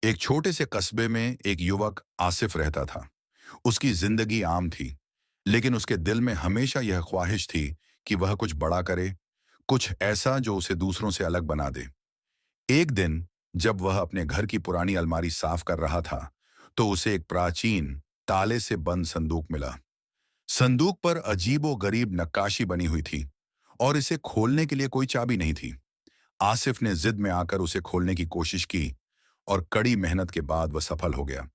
एक छोटे से कस्बे में एक युवक आसिफ रहता था। उसकी जिंदगी आम थी, लेकिन उसके दिल में हमेशा यह ख्वाहिश थी कि वह कुछ बड़ा करे, कुछ ऐसा जो उसे दूसरों से अलग बना दे। एक दिन जब वह अपने घर की पुरानी अलमारी साफ कर रहा था, तो उसे एक प्राचीन ताले से बंद संदूक मिला। संदूक पर अजीबो गरीब नक्काशी बनी हुई थी और इसे खोलने के लिए कोई चाबी नहीं थी। आसिफ ने जिद में आकर उसे खोलने की कोशिश की और कड़ी मेहनत के बाद वह सफल हो गया।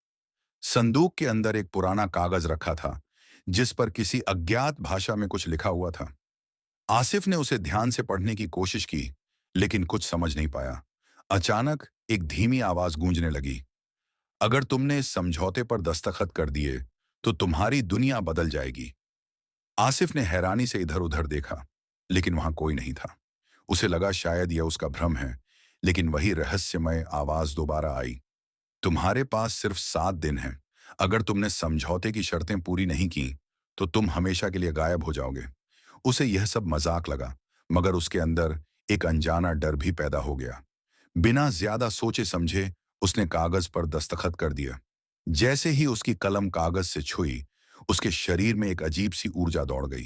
संदूक के अंदर एक पुराना कागज रखा था, जिस पर किसी अज्ञात भाषा में कुछ लिखा हुआ था। आसिफ ने उसे ध्यान से पढ़ने की कोशिश की, लेकिन कुछ समझ नहीं पाया। अचानक एक धीमी आवाज गूंजने लगी, अगर तुमने इस समझौते पर दस्तखत कर दिए, तो तुम्हारी दुनिया बदल जाएगी। आसिफ ने हैरानी से इधर उधर देखा, लेकिन वहां कोई नहीं था। उसे लगा शायद यह उसका भ्रम है, लेकिन वही रहस्यमय आवाज दोबारा आई, तुम्हारे पास सिर्फ 7 दिन हैं। अगर तुमने समझौते की शर्तें पूरी नहीं की, तो तुम हमेशा के लिए गायब हो जाओगे। उसे यह सब मजाक लगा, मगर उसके अंदर एक अनजाना डर भी पैदा हो गया। बिना ज्यादा सोचे समझे उसने कागज पर दस्तखत कर दिया। जैसे ही उसकी कलम कागज से छुई, उसके शरीर में एक अजीब सी ऊर्जा दौड़ गई।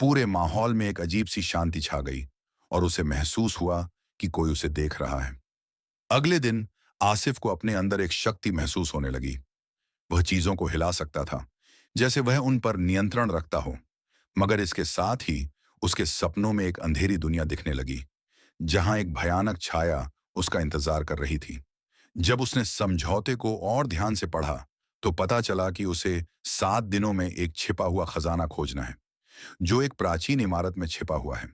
पूरे माहौल में एक अजीब सी शांति छा गई और उसे महसूस हुआ कि कोई उसे देख रहा है। अगले दिन आसिफ को अपने अंदर एक शक्ति महसूस होने लगी। वह चीजों को हिला सकता था, जैसे वह उन पर नियंत्रण रखता हो। मगर इसके साथ ही उसके सपनों में एक अंधेरी दुनिया दिखने लगी, जहां एक भयानक छाया उसका इंतजार कर रही थी। जब उसने समझौते को और ध्यान से पढ़ा, तो पता चला कि उसे 7 दिनों में एक छिपा हुआ खजाना खोजना है, जो एक प्राचीन इमारत में छिपा हुआ है।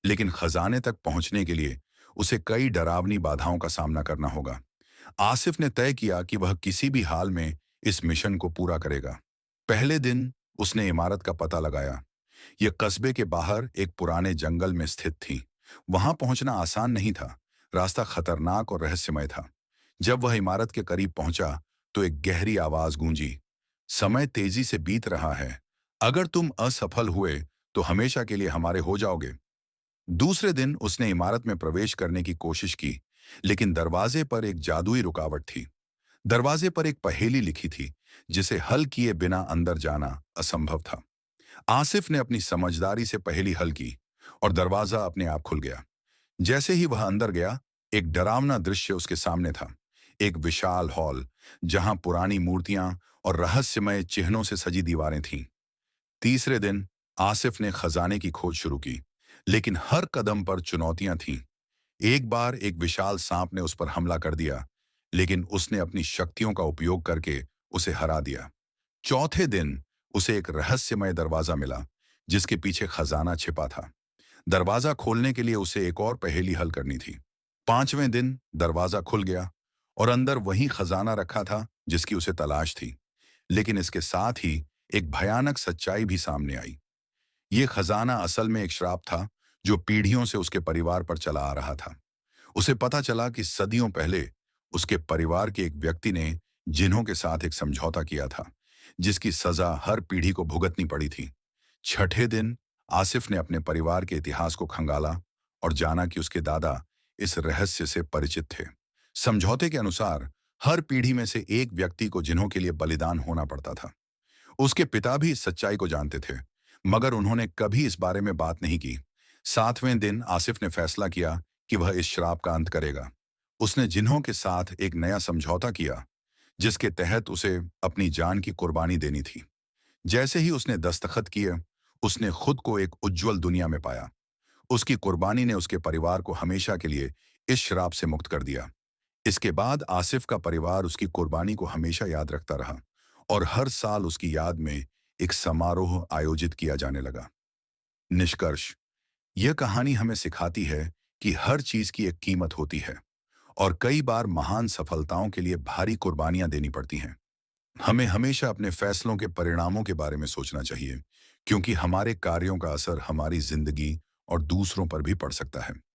लेकिन खजाने तक पहुंचने के लिए उसे कई डरावनी बाधाओं का सामना करना होगा। आसिफ ने तय किया कि वह किसी भी हाल में इस मिशन को पूरा करेगा। पहले दिन उसने इमारत का पता लगाया। यह कस्बे के बाहर एक पुराने जंगल में स्थित थी। वहां पहुंचना आसान नहीं था, रास्ता खतरनाक और रहस्यमय था। जब वह इमारत के करीब पहुंचा, तो एक गहरी आवाज गूंजी, समय तेजी से बीत रहा है। अगर तुम असफल हुए, तो हमेशा के लिए हमारे हो जाओगे। दूसरे दिन उसने इमारत में प्रवेश करने की कोशिश की, लेकिन दरवाजे पर एक जादुई रुकावट थी। दरवाजे पर एक पहेली लिखी थी, जिसे हल किए बिना अंदर जाना असंभव था। आसिफ ने अपनी समझदारी से पहेली हल की और दरवाजा अपने आप खुल गया। जैसे ही वह अंदर गया, एक डरावना दृश्य उसके सामने था। एक विशाल हॉल, जहां पुरानी मूर्तियां और रहस्यमय चिन्हों से सजी दीवारें थीं। तीसरे दिन आसिफ ने खजाने की खोज शुरू की, लेकिन हर कदम पर चुनौतियां थीं। एक बार एक विशाल सांप ने उस पर हमला कर दिया, लेकिन उसने अपनी शक्तियों का उपयोग करके उसे हरा दिया। चौथे दिन उसे एक रहस्यमय दरवाजा मिला, जिसके पीछे खजाना छिपा था। दरवाजा खोलने के लिए उसे एक और पहेली हल करनी थी। पांचवें दिन दरवाजा खुल गया और अंदर वही खजाना रखा था जिसकी उसे तलाश थी। लेकिन इसके साथ ही एक भयानक सच्चाई भी सामने आई। ये खजाना असल में एक श्राप था, जो पीढ़ियों से उसके परिवार पर चला आ रहा था। उसे पता चला कि सदियों पहले उसके परिवार के एक व्यक्ति ने जिन्हों के साथ एक समझौता किया था, जिसकी सजा हर पीढ़ी को भुगतनी पड़ी थी। छठे दिन आसिफ ने अपने परिवार के इतिहास को खंगाला और जाना कि उसके दादा इस रहस्य से परिचित थे। समझौते के अनुसार हर पीढ़ी में से एक व्यक्ति को जिन्हों के लिए बलिदान होना पड़ता था। उसके पिता भी इस सच्चाई को जानते थे, मगर उन्होंने कभी इस बारे में बात नहीं की। सातवें दिन आसिफ ने फैसला किया कि वह इस श्राप का अंत करेगा। उसने जिन्हों के साथ एक नया समझौता किया, जिसके तहत उसे अपनी जान की कुर्बानी देनी थी। जैसे ही उसने दस्तखत किए, उसने खुद को एक उज्जवल दुनिया में पाया। उसकी कुर्बानी ने उसके परिवार को हमेशा के लिए इस श्राप से मुक्त कर दिया। इसके बाद आसिफ का परिवार उसकी कुर्बानी को हमेशा याद रखता रहा और हर साल उसकी याद में एक समारोह आयोजित किया जाने लगा। निष्कर्ष, यह कहानी हमें सिखाती है कि हर चीज की एक कीमत होती है और कई बार महान सफलताओं के लिए भारी कुर्बानियां देनी पड़ती हैं। हमें हमेशा अपने फैसलों के परिणामों के बारे में सोचना चाहिए, क्योंकि हमारे कार्यों का असर हमारी जिंदगी और दूसरों पर भी पड़ सकता है।